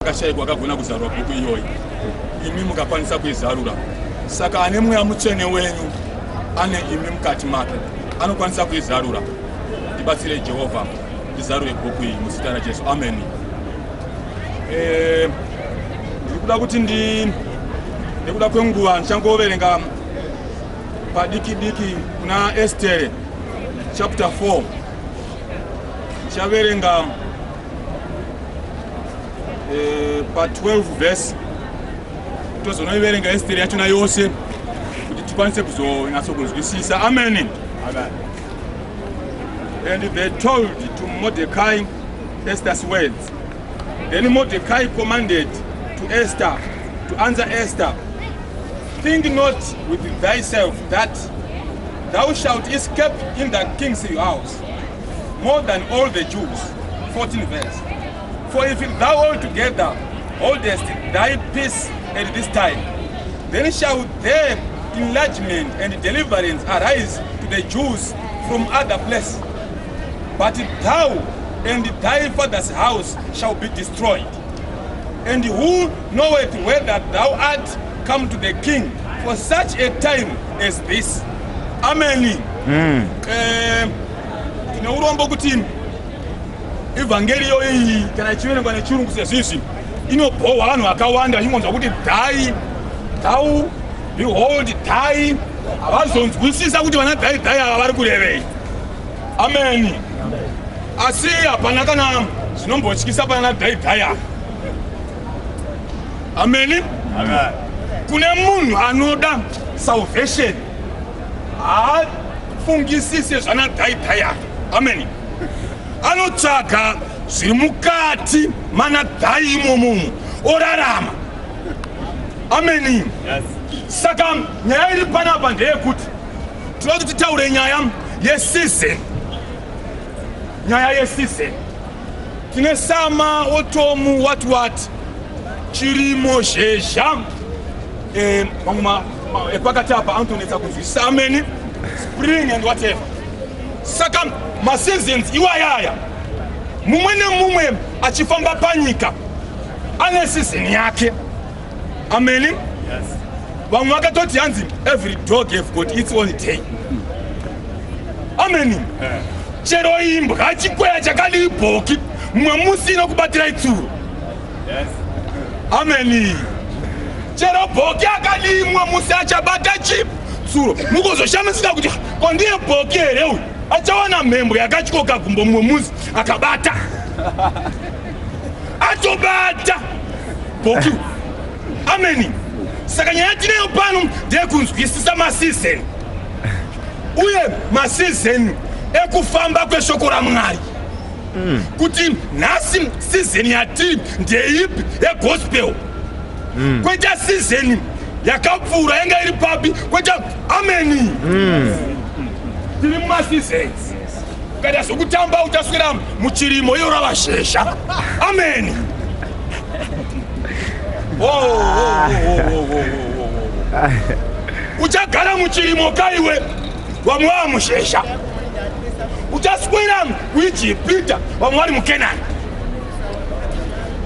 vakashayikwa vakagona kuzarura bhuku iyoyi imi mukakwanisa kuizarura. Saka ane mweya mutsvene wenyu ane imi mukati make anokwanisa kuizarura. Ndibatsire Jehovha izarure bhuku iyi muzita raJesu. Amen. Ndikuda kuti ndikuda kwenguva ndichangoverenga padiki diki kuna Estere chapter 4. Ndichaverenga pa 12 verse. Tozonoiverenga Estere yachona yose kuti tikwanise kuzonyatsokunzwisisa. Amen. Amen. And they told to Mordecai Esther's words. Then Mordecai commanded to Esther, to answer Esther, think not with thyself that thou shalt escape in the king's house more than all the Jews. 14 verse. For if thou altogether holdest thy peace at this time, then shall there enlargement and deliverance arise to the Jews from other places. But thou and thy father's house shall be destroyed. And who knoweth whether thou art come to the king for such a time as this? Amen. Tinourombo kuti evangelio iyi kana chiverengwa nechirungu sezvizvi inopohwa vanhu vakawanda vachingonzwa kuti thou behold thai havazonzwisisa kuti vana dhai ava vari kurevei. Amen. Asi hapana kana zvinombotyisa pana dhai. Amen. Kune munhu anoda salvation haafungisise zvana dhai. Amen. Anotsvaga zviri mukati mana dhai imomo orarama. Amen. Saka nyaya iri panapa ndeyekuti tinoda kuti titaure nyaya yeseason. Nyaya yeseason. Tine sama otomu what chirimo zhezha epakati apa antonetsa kunzwisisa. Amen. Spring and whatever. Saka maseasons iwayaya mumwe nemumwe achifamba panyika ane season yake. Amen. Vamwe vakatoti hanzi every dog have got its own day. Amen. Chero imbwa chikweya chakadi bhoki mumwe musi inokubatira itsuro. Amen. Chero bhoki akadi mumwe musi achabata chitsuro mukuzoshamisika kuti kondiye bhoki here uyu achawana mhembwe yakatyoka gumbo mumwe musi akabata atobata bhoki. Amen. Saka nyaya tineyo pano ndekunzwisisa maseason uye maseason ekufamba kweshoko raMwari kuti nhasi season yatiri ndeipi yegospel kweta season yakapfuura yanga iri papi kweta. Amen. Tiri mumaseasons kada zvokutamba uchaswera muchirimo iyo ravazhezha. Amen. Uchagara muchirimo kaiwe vamwe vamushesha. Uchaswera kuIjipita vamwe vari muKenani.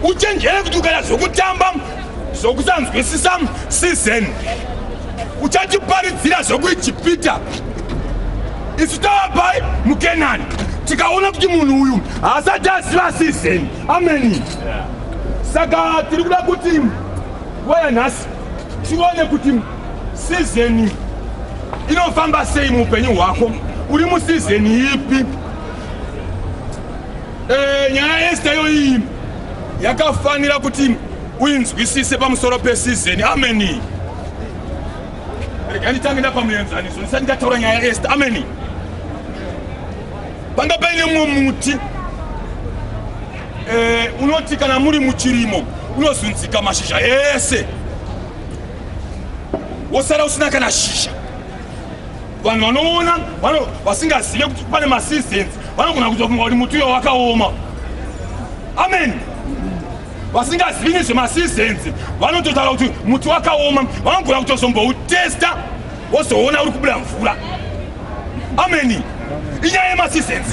Uchenjere kuti ukada zvokutamba zvokusanzwisisa season uchatiparidzira zvokuIjipita isu tavapai muKenani tikaona kuti munhu uyu haasati aziva season. Amen. Saka tiri kuda kuti waya nhasi tione kuti season inofamba sei muupenyu hwako. Uri museason ipi? Nyaya yeSter iyi yakafanira kuti uinzwisise pamusoro peseason. Amen. Rega nditange ndapamuenzaniso ndisati ndataura nyaya yeEsther. Amen. Panga paine mumwe muti unoti kana muri muchirimo unozunzika mashizha ese wosara usina kana shisha. Vanhu vanoona vasingazive kuti pane maseasons vanogona kutofunga kuti muti uyo wakaoma. Amen. Vasingazivi nezvemaseasons vanototaura kuti muti wakaoma vanogona kutozomboutesta wozoona uri kubuda mvura. Amen. Inyaya yemaseasons.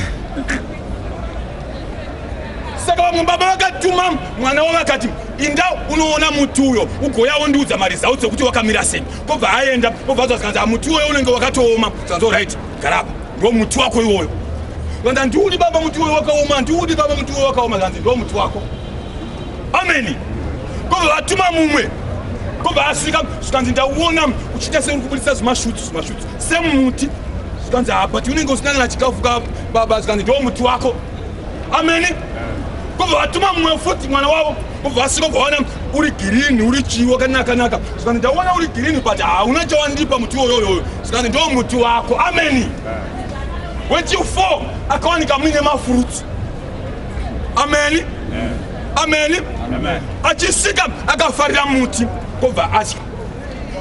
Saka vamwe baba vakatuma mwana wavo vakati inda unoona muti uyo ugoya undiudza mari zao dzekuti wakamira sei kobva aenda kobva azwa muti uyo unenge wakatooma zvanzi right garapa ndo muti wako iwoyo vanda ndiudi baba muti uyo wakaoma ndiudi baba muti uyo wakaoma zvanzi ndo muti wako ameni kobva vatuma mumwe kobva asvika zvikanzi ndauona uchiita seuri kubudisa zvimashutsu semuti zvikanzi but unenge usinangana chikafu baba zvikanzi ndo muti wako ameni kobva vatuma mumwe futi mwana wavo kobva vasvika vaona uri girini uri chiwo kanaka zvikanzi ndaona uri girini but hauna chawandipa muti uyoyoyo zvikanzi ndo muti wako ameni wechiu4 akawanika muine mafurutsu ameni ameni achisvika akafarira muti kobva atya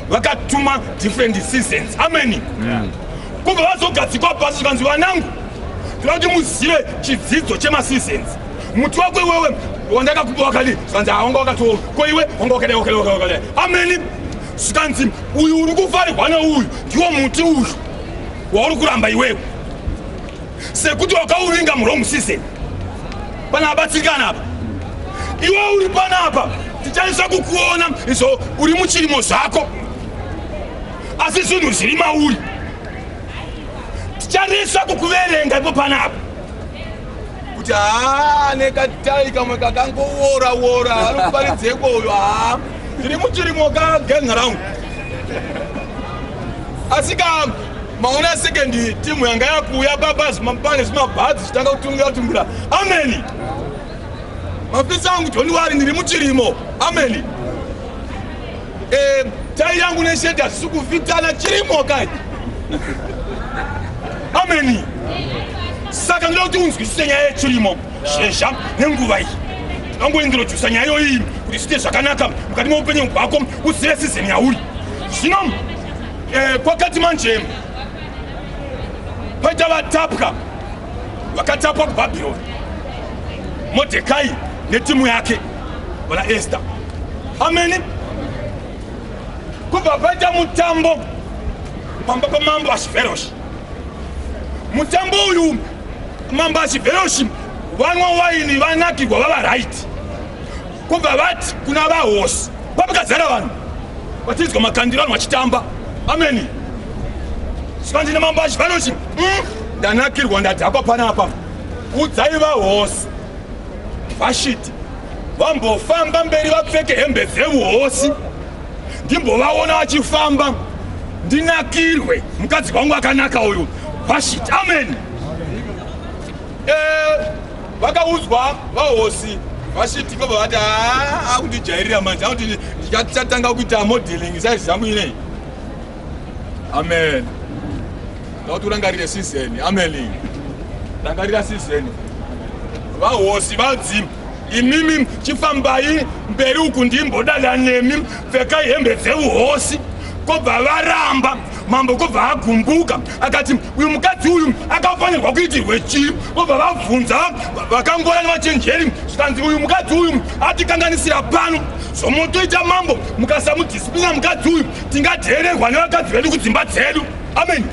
vakatuma different seasons ameni kobva vazogadzikwa pasi zvikanzi vanangu toda kuti muzive chidzidzo chemaseasons muti wako iwewe wandakakupa wakadi zvikanzi wanga wakatooma ko iwe wanga wakadai ameni zvikanzi uyu uri kufarirwa neuyu ndiwo muti uyu wauri kuramba iwewe sekuti wakauringa muwrong season pana abatsirikana apa iwe uri panapa tichaisa kukuona izvo uri muchirimo zvako asi zvinhu zviri mauri ticharisa kukuverenga ipo panapa kuti nekatai kamwe kakangoora arikuparidzeiko uyo ndiri muchirimo kagenharaund asi maona sekendi timu yanga yakuuya babazi mapane zvimabhadzi zvitanga kutungira ameni mafisa angu John Wari ndiri muchirimo ameni tai yangu neshedha hazvisi kuvhitana chirimo kai ameni saka ndoda kuti unzwisise nyaya yechirimo zhezha nenguva iyi tinongoingirojusa nyaya iyoyi kuti zviite zvakanaka mukati meupenyu hwako uzive sizeni yauri zvino kwakati manje paita vatapwa vakatapwa kuBhabhironi Modhekai netimu yake vana Esther ameni kubva paita mutambo pamba pamambo Ahasveroshi mutambo uyu mambo Ahasveroshi vanwa waini vanakirwa vava right kubva vati kuna vahosi papakazara vanhu vatidzwa makandiro vanhu vachitamba ameni zvikanzi namambo Ahasveroshi ndanakirwa ndadhakwa panapa udzai vahosi Vashiti vambofamba mberi vapfeke hembe dzeuhosi ndimbovaona vachifamba ndinakirwe mukadzi wangu akanaka uyu Vashiti ameni vakaudzwa vahosi Vashiti kobva vati akundijairira manje akuti ndichatanga kuita modeling saizi zangu inei amen ndakuti urangarire season ameni rangarira season vahosi vadzima imimi chifambai mberi uku ndimbodada nemi pfekai hembe dzeuhosi kobva varamba mambo kobva agumbuka akati uyu mukadzi uyu akafanirwa kuitirwe chii kobva vabvunza vakangora nevachenjeri zvikanzi uyu mukadzi uyu atikanganisira pano zvomotoita mambo mukasamudhisipina mukadzi uyu tingadhererwa nevakadzi vedu kudzimba dzedu amen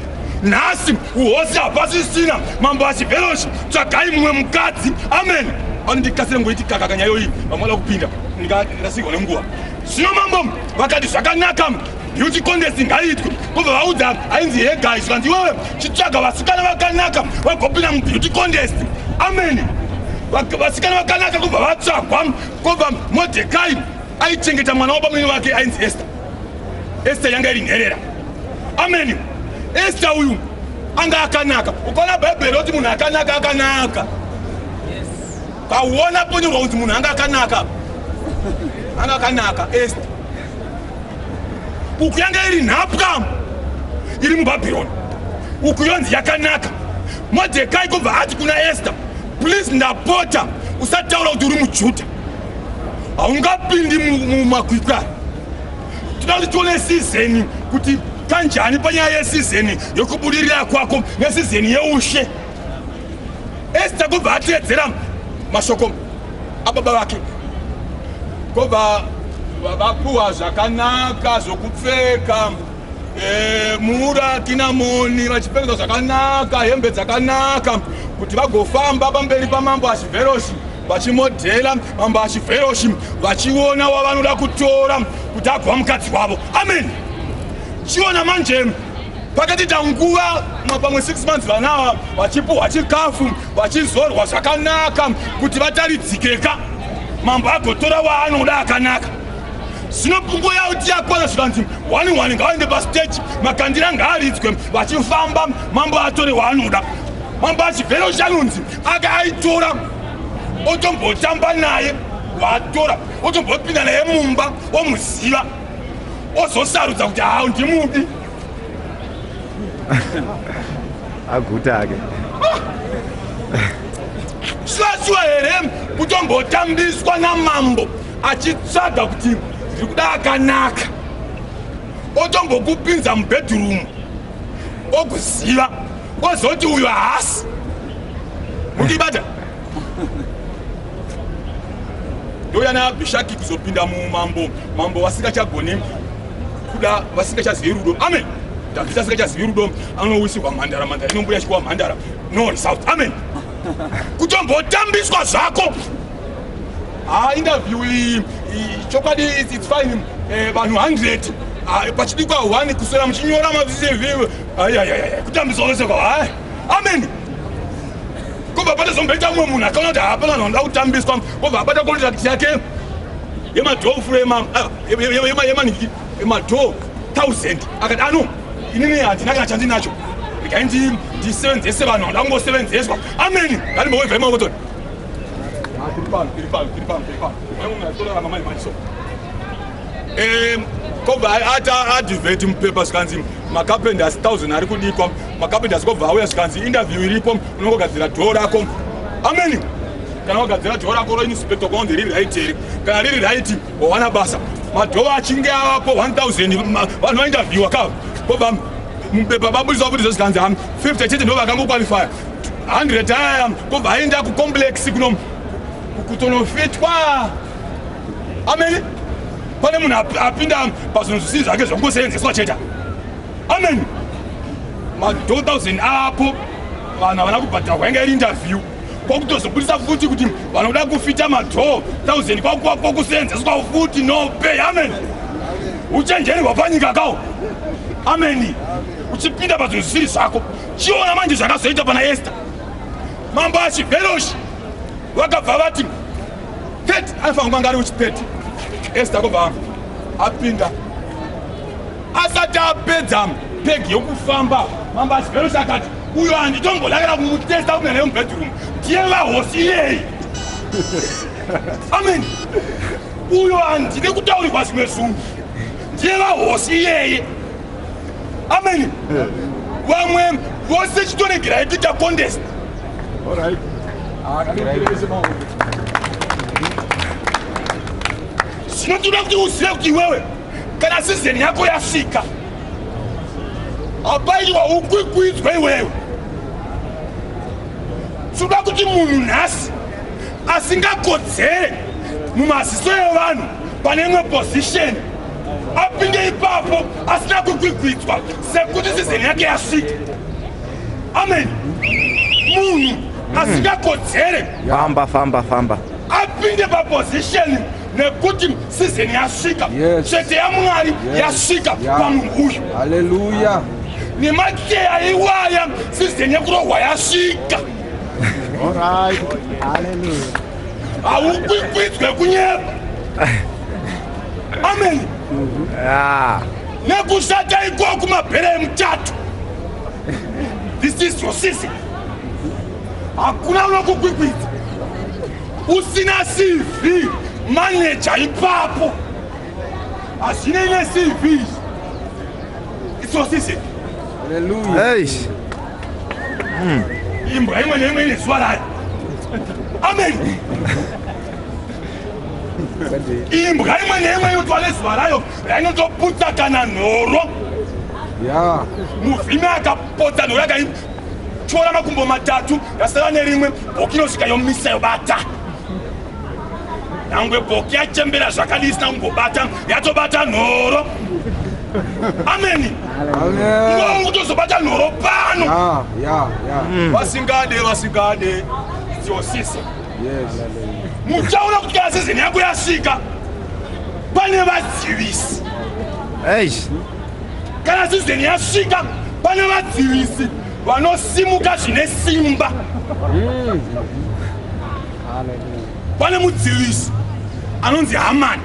nhasi uhosi hapasisina mambo Ahasveroshi tsvagai mumwe mukadzi amen andikasire ngoiti kaka kanyayo iyi vamwada kupinda ndikasigwa nenguva zvino mambo vakati zvakanaka beauty contest ngaitwe kubva vaudza ainzi Hegai zvikanzi iwewe chitsvaga vasikana vakanaka vagopinda mubeauty contest amen vasikana vakanaka kubva vatsvagwa kubva Modhekai aichengeta mwana wapamwene wake ainzi Esther yanga iri nherera amen Esther uyu anga akanaka ukaona bhaibheri kuti munhu akanaka kauona ponyorwa kuti munhu anga akanaka Esther uku yanga iri nhapwa iri muBhabhironi uku yonzi yakanaka Modhekai kubva ati kuna Esther please ndapota usataura kuti uri muJudha haungapindi mumakwikwa toda kuti tione season kuti kanjani panyaya yesizeni yokubudirira kwako nesizeni yeushe Esther kubva atedzera mashoko ababa vake kubva vapuwa zvakanaka zvokupfeka mura kinamoni vachipfeka zvakanaka hembe dzakanaka kuti vagofamba pamberi pamambo Ahasveroshi vachimodhera mambo achifellowship vachiona wavanoda kutora kuti agwa mukadzi wavo. Amen. Chiona manje pakatiita nguva pamwe 6 months vanava vachipuhwa chikafu vachizorwa zvakanaka kuti vataridzikeka mambo agotora waanoda akanaka. Zvino pungo yauti yakwana zvikanzi wani ngavaende pastage makandira ngaaridzwe vachifamba mambo atore waanoda. Mambo achivhero chanunzi akaitora otombotamba naye watora otombopinda naye mumba omuziva ozosarudza kuti hau ndimudi agutake shuwa here kutombotambiswa namambo achitsvaga kuti zviri kuda akanaka otombokupinza mubedroom okuziva ozoti uyu haasi mukibata ndoyana bishaki kuzopinda mambo vasingachagoni kuda vasingachazivi rudo. Amen. Davhidhi asingachazivi rudo anowisirwa mhandara inombuya chikuwa mhandara north south. Amen. Kutombotambiswa zvako interview chokwadi it's fine vanhu 100 pachidikwa 1 kuswera muchinyora mavisivi kutambiswa kwese kwa. Amen. Kobva patazomboita umwe munhu akaona kuti hapana anoda kutambiswa kobva abata contract yake yemadhoo frame yemadhoo 1000 akati ano inini handina kana chandinacho regai ndisevenzese vanhu vanoda kungosevenzeswa. Amen. Ngatimbowevhai maokotoni kobva advert mupepa zvikanzi macarpenters 1000 ari kudikwa macarpenters kobva auya zvikanzi interview iripo unongogadzira dhoo rako. Amen. Kana wagadzira dhoo rako roinspector kwaunzi riri right here kana riri right wawana basa madhoo achinge avapo 1000 vanhu vainterviewa kava kobva mupepa babudiswa budiso zvikanzi 50 chete ndo vakangoqualifya 100 aya kobva aenda kucomplex kuno kutonofitwa. Amen. Pane munhu apinda pazvinhu zvisiri zvake zvokungosevenzeswa chete. Amen. Madhoo 1000 apo vanhu havana kubhadharwa inga iri interview kwakutozobudisa futi kuti vanoda kufita madhoo 1000 kwakusevenzeswa futi no pay. Amen. Uchenjeri hwapanyika kawo. Amen. Uchipinda pazvinhu zvisiri zvako chiona manje zvakazoita pana Esther mambo achivheroshi vakabva vati 30 aifanira kwanga ari uchi30 Esther kobva apinda asati apedza pegi yokufamba mambo achivheroshi akati uyo handitombolakira kumutesta kupinda naye mubedroom ndiye vahosi iyei. Amen. Uyo handidi kutaurirwa zvimwe zvinhu ndiye vahosi iyeye. Amen. Vamwe vose chitoregerai kuita contest. Alright. Zvinotoda kuti uzive kuti iwewe kana sizeni yako yasvika hapaitwa ukwikwidzwe iwewe. Tinoda kuti munhu nhasi asingakodzere mumaziso evanhu pane imwe position apinde ipapo asina kukwikwidzwa sekuti sizeni yake yasvika. Amen. Munhu asingakodzere famba apinde paposition nekuti sizeni yasvika chete yaMwari yasvika pamunhu uyu. Haleluya. Nemacheya iwaya sizeni yekurohwa yasvika. Alright. Haleluya. Haukwikwidze kunyepa. Amen. Nekushata ikoko kumabhera emutatu. This is your season. Hakuna unokukwikwidza. Usina CV manager ipapo. Asina ine CV. It's your season. Hallelujah. Hey. Imbwa imwe neimwe ine zuva rayo. Amen. Imbwa imwe neimwe inotwa nezuva rayo rainotoputsa kana nhoro. Muvhimi akapotsa nhoro yakaichora makumbo 3 yasara nerimwe bhoki inosvika yomisa yobata. Nyangwe bhoki yachembera zvakadii isina kumbobata yatobata nhoro. Amen. Amen. Kutozobata nhoro pano. Vasingade. It's your season. Yes. muchaona kuti kana sizini yako yasvika pane vadzivisi. Kana sizini yasvika pane vadzivisi vanosimuka zvine simba. Pane mudzivisi anonzi Hamani.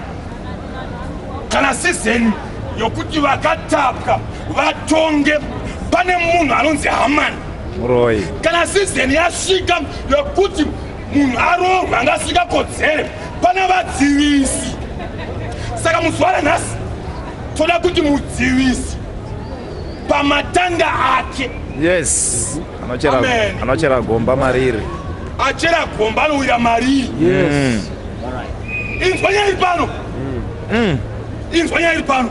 Kana sizini yokuti vakatapwa vatonge pane munhu anonzi Hamani. Kana sizini yasvika yokuti munhu arohwa angasikakodzere pana vadzivisi. Saka muzuva nhasi toda kuti mudzivisi pamatanda ake. Yes. Anochera gomba mariri. Achera gomba anowira mariri. Yes. Inzwa nyaya iri pano. Inzwa nyaya iri pano.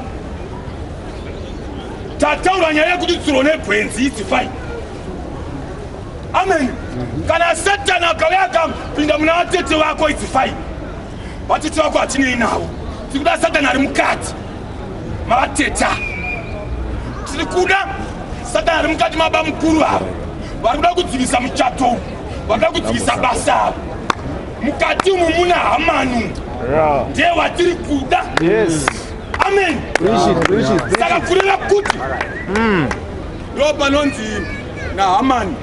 Tataura nyaya yekuti tsuro negwenzi it's fine. Amen. Kana Satani akauya akapinda muna vatete vako it's fine. Vatete vako hatinei navo. Tirikuda Satani ari mukati mavateta. Tirikuda Satani ari mukati mababa mukuru avo. Varikuda kudzivisa muchato. Varikuda kudzivisa basa avo. Mukati umu muna Hamani. Ndiye watiri kuda. Yes. Amen. Saka kureva kuti. Ndo panonzi na Hamani.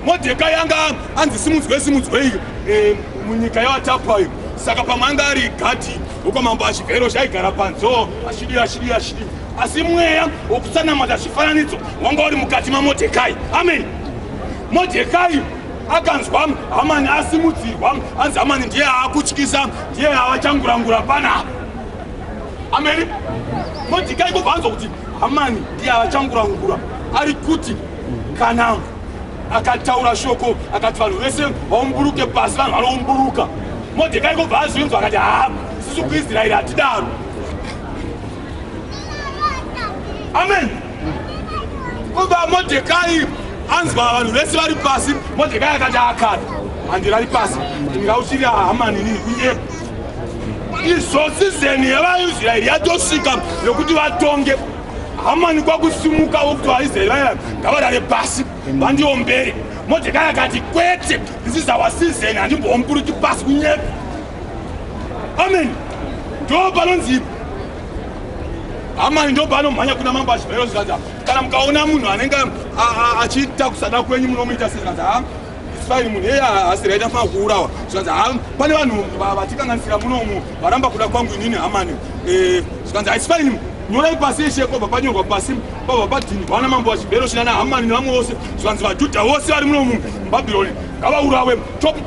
Modhekai anga anzi simudzwe munyika yavatapayo. Saka pamanga ari gati uko mambo achivhero chaigara panzo ashidi. Asi mweya wokutsanamata zvifananidzo wanga uri mukati maModhekai. Amen. Modhekai akanzwa Hamani asimudzirwa, anzi Hamani ndiye akutyisa, ndiye avachangurangura panapa. Amen. Modhekai kubva anzwa kuti Hamani ndiye avachangurangura ari kuti kana akataura shoko akati vanhu vese vaumburuke pasi, vanhu vanoumburuka. Modhekai kubva azvinzwa akati sisi kuIsraeri hatidaro. Amen. Kubva Modhekai anzwa vanhu vese vari pasi, Modhekai akati akada handiri ari pasi ndingauchiri Hamani nini uye izvozvi zeni yevaIsraeri yatosvika yokuti vatonge. Hamani kwakusimuka wokuti vaIsraeri vaya ngavarare pasi vandiombere. Modhekai akati kwete, this is our season, handimboomburuki pasi kunyeka. Amen. Ndo panonzi Hamani ndo panomhanya kuna mambo achivhero zvikati kana mukaona munhu anenge achiita kusada kwenyu munomuita sezvikati it's fine, munhu eye asiri aita fana kuurawa. Zvikati pane vanhu vatikanganisira munomu varamba kuda kwangu inini Hamani. Zvikati it's fine, nyorai pasi eshe kwabva panyorwa pasi pabva padhini paona mambo achivhero shina naHamani nevamwe vose. Zvikanzi vaJudha vose vari muno muBhabhironi ngavaurawe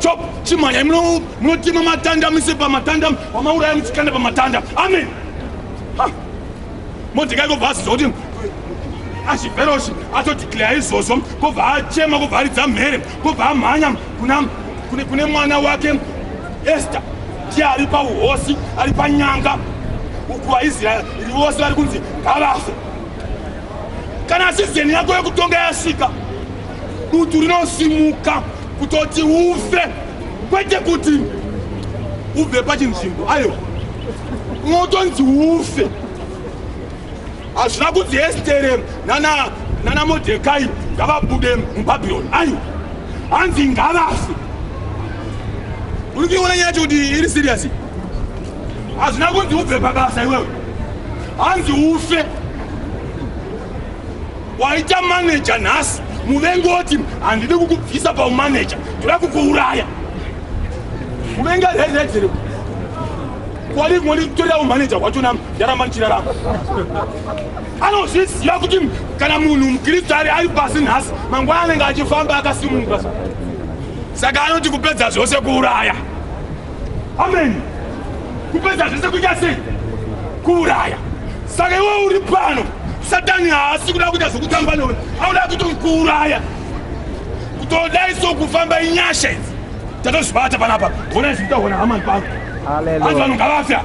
chop chimhanya munotima matanda mise pamatanda wamauraya muchikanda pamatanda. Amen. Modhekai kubva azvidza kuti Ahivheroshi atodeclare izvozvo, kubva achema, kubva aridza mhere, kubva amhanya kune mwana wake Esther, ndiye ari pauhosi, ari panyanga uku vaIsraeri vose vari kunzi ngavafe. Kana sizeni yako yokutonga yasvika, dutu rinosimuka kutoti ufe, kwete kuti ubve pachinzvimbo. Aiwa, unotonzi ufe. Hazvina kunzi Estere nana Modhekai ngavabude muBhabhironi. Aiwa, hanzi ngavafe. Uri kuiona nyaya yacho kuti iri serious? Hazvina kunzi ubve pabasa iwewe, hanzi ufe. Waita manager nhasi, muvengi oti handidi kukubvisa paumanager, ndoda kukuuraya. Muvengi aredzere kwadi kutorera umanager kwachona ndaramba ndichirarama. Anozviziva kuti kana munhu muKristu ari pasi nhasi, mangwana anenge achifamba akasimuka. Saka anoti kupedza zvose kuuraya. Amen. Kupedza zvose kuita sei? Kuuraya. Saka iwe uri pano, Satani haasi kuda kuita zvokutamba newe, anoda kutokuuraya. Kutodaiso kufamba inyasha idzi tatozvibata panapa. Ona izvi titaona Hamani pano. Hallelujah. Vanhu ngavafya.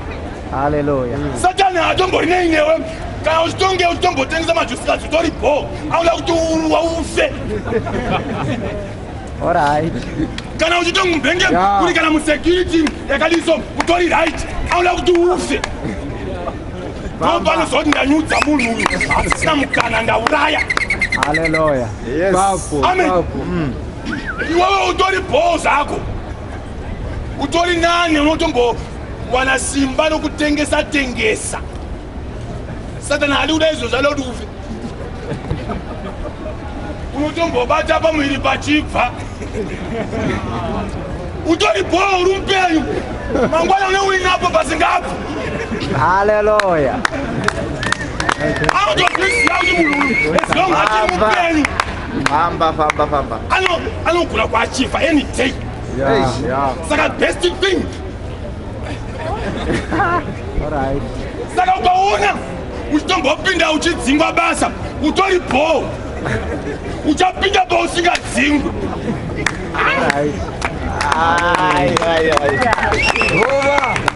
Hallelujah. Satani haatombo rinei newe. Kana uchitonge utombotengesa majusikadzi utoripo, anoda kuti ufe. All right. Kana uchitonge mubhenge uri kana musecurity yakadiso utori right, anoda kuti ufe. Nopano zoti ndanyudza munhu uyu, asina mukana ndauraya. Hallelujah. Yes. Powerful. Amen. Powerful. Iwewe utori bho zako, utori nani unotombo wana simba nokutengesa tengesa Satana ali udezo zalo duve unotombo bata pa mwili pachipfa utori bo urumpenyu mangwana unewinapo pasingapo Hallelujah. Auto please yauji mululu long ati urumpenyu Famba. Ano kula kwa chifa any day. Yeah. Saka best thing. Alright. Saka ukaona uchitombo pinda uchidzingwa basa utori bo. Uchapinda bo usingadzingwa. Alright.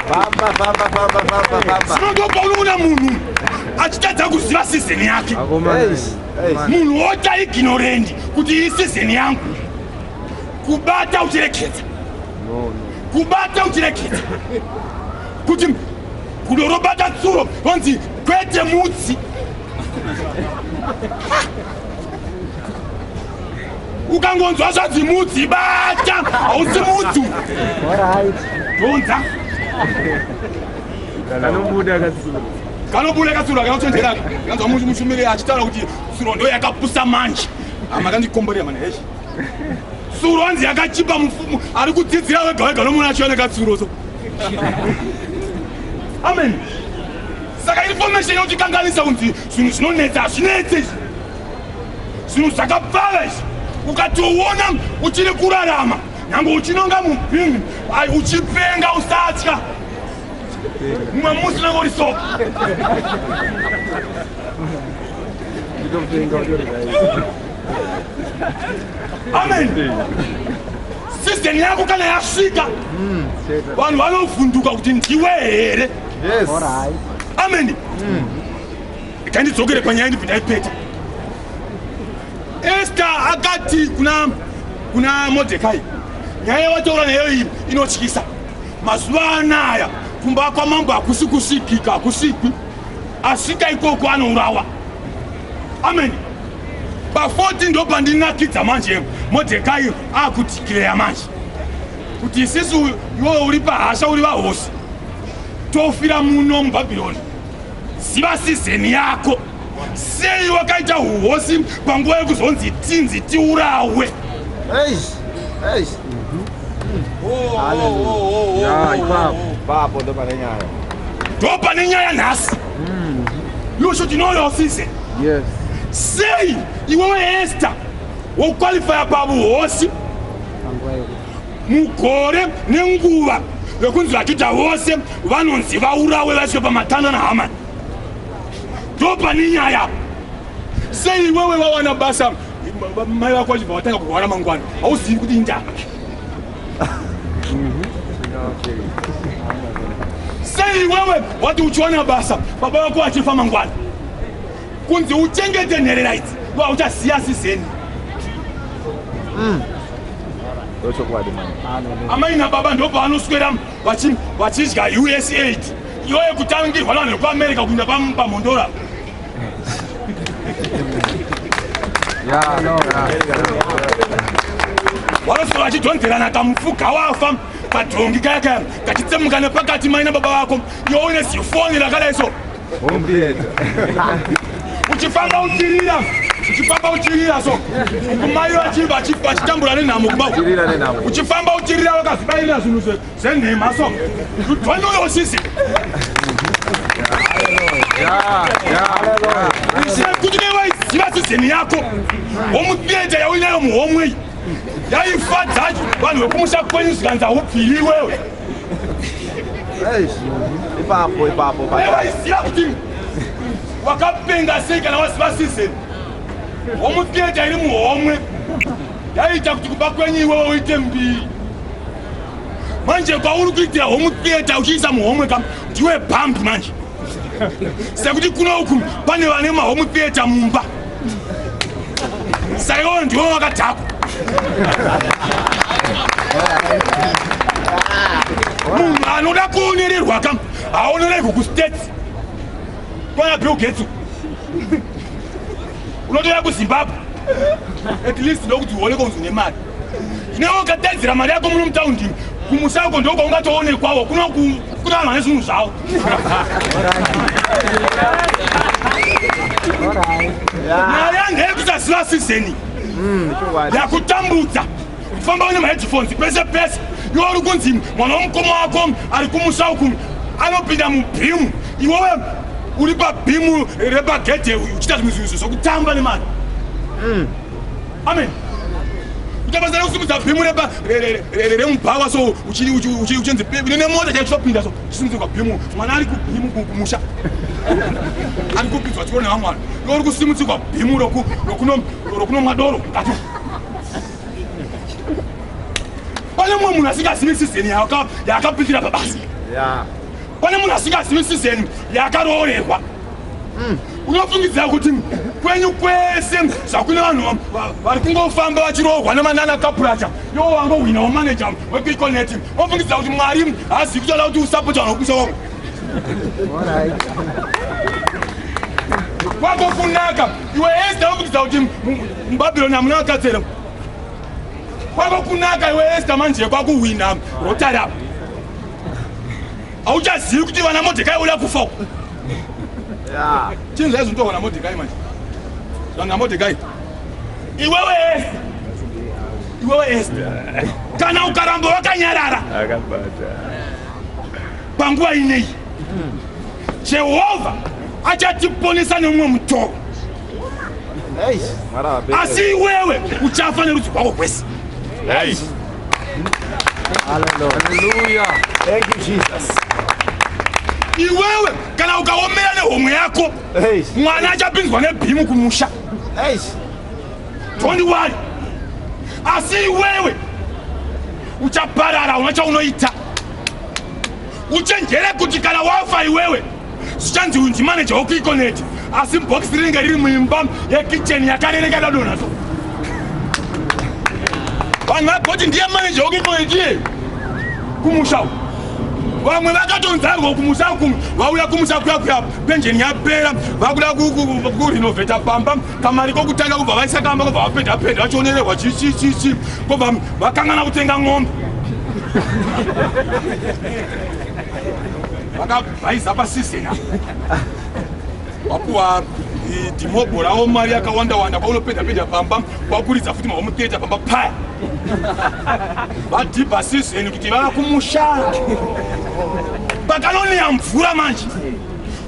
Famba. Sinotopa unoona munhu achitadza kuziva season yake. Munhu ota ignorant kuti iyi season yangu. Kubata uchireketa. Kubata uchireketa. Kuti kudorobata tsuro wanzi kwete mutsi. Ukangonzwa zvanzi mutsi bata hausi mutsu. Alright. Donza. Kanobuda katsuro kanotendera. Kanzwa mushumiri achitaura kuti tsuro ndo yakapusa manje. Amakandikomborera mana heshi. Tsuro wanzi yakachipa mufumu ari kudzidzira wega nomuna achioneka tsuro so. Amen. Saka information yotikanganisa kunzi zvinhu zvinonetsa zvinetse. Zvinhu zvakapfava izvi. Ukatoona uchiri kurarama nango uchinonga mupingi uchipenga usatya mumwe musi nangori soka amen season yako kana yasvika vanhu vanovhunduka kuti ndiwe here Alright. amen ikandidzokere panyaya ndipindaipeta Esther akati kuna Mordecai nyaya wataura nayo iyi inotyisa mazuva anaya kumba kwamambo hakusikusvikika hakusikwi asvika ikoko anourawa amen pa14 ndo pandinakidza manje Mordecai akutikireya manje kuti isisu iwe uri pahasha uri vahosi tofira muno mubhabhironi ziva sizeni yako sei wakaita uhosi panguva yekuzonzi tinzi tiurawe Papo ndo pane nyaya. ndo pane nyaya nhasi you should know your season. Yes. Sei iwewe Esther wokwalifya pabuhosi mugore nenguva yokunzi vajuda vose vanonzi vaurawe vasvike pamatanda naHamani ndo pane nyaya. Sei iwewe wawana basa mai vako vachibva watanga kurwara mangwana hauzivi kuti indaka. Sei iwewe wati uchiwana basa baba vako vachifa mangwana kunzi uchengete nherera idzi uchasiya sizeni. Amai nababa ndo pavanoswera vachidya USAID iyoye kutangirwa navanhu vekuAmerica kuinda pamhondora. Vanoswera vachidhonzerana kamufuga wafa kadhongi kaya kachitsemuka nepakati mai nababa vako iwe une zifoni rakadai so uchifamba uchirira so kumai vachitambura nenhamo kuba uchifamba uchirira vakazibairira zvinhu zvenhema so dwandoyosisi kuti nevaiziva sizeni yako womutheeta yauinayo muhomwei yaifadzacho vanhu vekumusha kwenyu zvikanza upiri iwewe nevaiziva kuti wakapenga sei kana waziva sizeni womutheeta iri muhomwe yaita kuti kuba kwenyu iwewe uite mbiri. Manje kwauri kuitira homutheeta uchiisa muhomwe kam ndiwe bhambi manje sekuti kuno uku pane vane mahomutheeta mumba saka iwewe ndiwe wakadhakwa. Munhu anoda kuonererwa kam haonererwi kustates kwana Bill Gates unotoya kuZimbabwe at least ndokuti uone kunzi nemari inewe ukatadzira mari yako muno mutaundini kumusako ndoko ungatoonekwawo kuna vanhu vane zvinhu zvavo nyaya ndeyekusaziva sizeni yakutambudza kufamba une maheadphones pese pese iwe uri kunzi mwana womukoma wako ari kumusha uku anopinda mubhimu iwewe uri pabhimu repagedhe uchiita zvimwe zvinhu zvokutamba nemari amen uchapasana kusimudza bhimu remubhawa so uchinzi nemota chaitopinda so chisimudzirwa bhimu mwana ari kubhimu kumusha ari kupidzwa chikoro nevamwana iwe uri kusimudzirwa bhimu rokunomwa doro kati pane mumwe munhu asingazivi sizeni yakapindira pabasa pane munhu asingazivi sizeni yakaroorerwa unofungidzira kuti kwenyu kwese zvakune vanhu vari kungofamba vachirohwa nemanana kapuracha iwo wangohwina wamanaja wequiconet unofungidzira kuti mwari hazivi kutoda kuti usapota vanhu vokumusha wavo kwako kunaka iwe esta unofungidzira kuti mubhabhironi hamuna vakadzera kwako kunaka iwe esta manje kwakuhwina rotari apa hauchazivi kuti vana modhekai uda kufa chinhu zvaizvo ndohwana modhekai manje zvanga modhekai iwewe esta kana ukaramba wakanyarara panguva inei jehovha achatiponesa nemumwe mutoro asi iwewe uchafa nerudzi rwako kwese Hallelujah. Thank you, Jesus. iwewe kana ukaomera nehomwe yako mwana achapinzwa nebhimu kumusha don't worry asi iwewe uchaparara una chaunoita uchenjere kuti kana wafa iwewe zvichanzi unji manager wokuikoneti asi bhokisi rinenge riri muimba yekicheni yakarereka dadonhazo vanhu vagoti ndiye manager wokuikoneti kumusha vamwe vakatonzarwa kumusha kumwe vauya kumusha kuya penjeni yapera vakuda kurinovheta pamba kamari kokutanga kubva vaisa kamba kubva vapenda vachionererwa chichichichi kobva vakangana kutenga ng'ombe vakabvaisa pasizena vapuwa dhimobhorawo mari yakawanda kwaunopenda pamba kwakuridza futi mavomuteta pamba paya vadhibha sizeni kuti vava kumusha pakanoneya mvura manje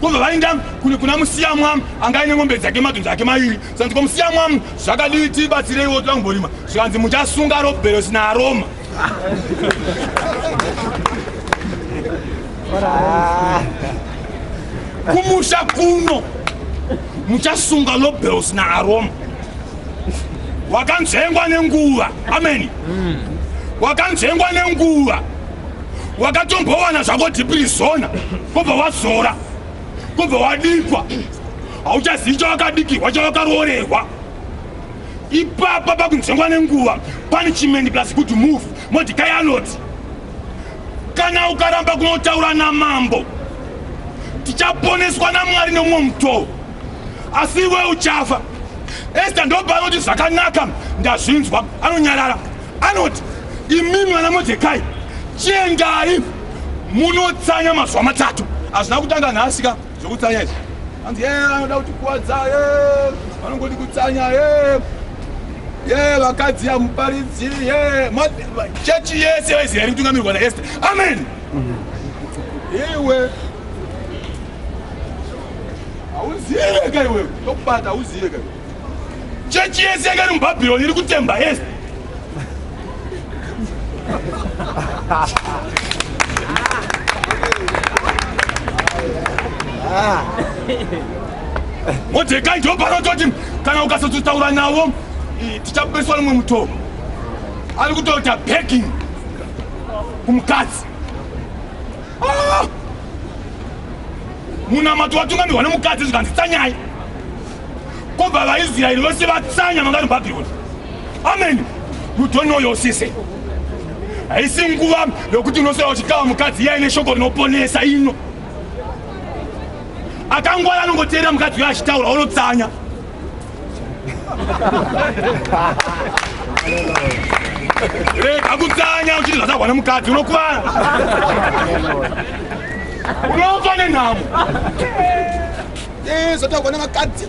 kubva vaenda kuna musiyamwa anga aine ng'ombe dzake madhonzo ake mairi sanzi kwamusiyamwa zvakadii tibatsireiwo tangomborima zvikanzi muchasunga robherosi naaroma kumusha kuno muchasunga robherosi naaroma wakanzvengwa nenguva ameni wakanzvengwa nenguva wakatombowana zvako dhipirizona kubva wazora kubva wadikwa hauchazivi chawakadikirwa chawakaroorerwa ipapa pakunzvengwa nenguva punishment plus good move modhikai anoti kana ukaramba kunotaura namambo tichaponeswa namwari nemumwe mutoo asi iwe uchafa esta ndobva anoti zvakanaka ndazvinzwa anonyarara anoti imimi vana modhekai chiendai munotsanya mazuva matatu hazvina kutanga nhasika zvokutsanya izvi anzi anoda kuti kuwadza vanongoti kutsanya vakadzi yamuparidzi chechi yese vaizira iri kutungamirwa naesta amen iwe hauziyeka iwe tokubata hauziyeka chechi yese yakari mubhabhironi iri kutemba esta modhekai ndo panototi kana ukasazotaura navo tichapeswa nemwe mutoo ari kutota begging kumukadzi munamato watungamirwa nemukadzi zvikanzi tsanyai kobva vaisraeri vose vatsanya mangari mubhabhironi amen you don't know your season haisi nguva yokuti unosera uchikava mukadzi iye aine shoko rinoponesa ino akangwara anongoteera mukadzi uyo achitaura unotsanya rega kutsanya uchiti zvasakwana mukadzi unokwana unofa nenhamo zotakwana vakadzi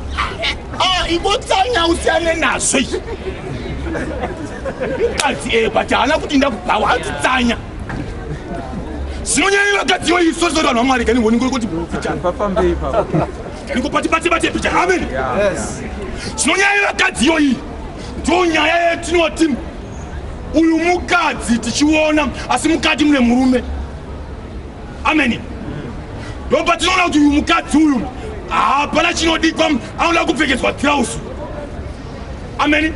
ingotsanya usiyane nazvo mukadzi but haana kuti ndakubhawa atitsanya zvinonyanya vakadziwa iso vanhu vamwari kaningoni kuti ndingopatibate picha amen zvinonyanya vakadziwa iyi ndo nyaya yetinoti uyu mukadzi tichiona asi mukati mune murume amen ndopatinoona kuti uyu mukadzi uyu hapana chinodikwa anoda kupfekedzwa tirausu amen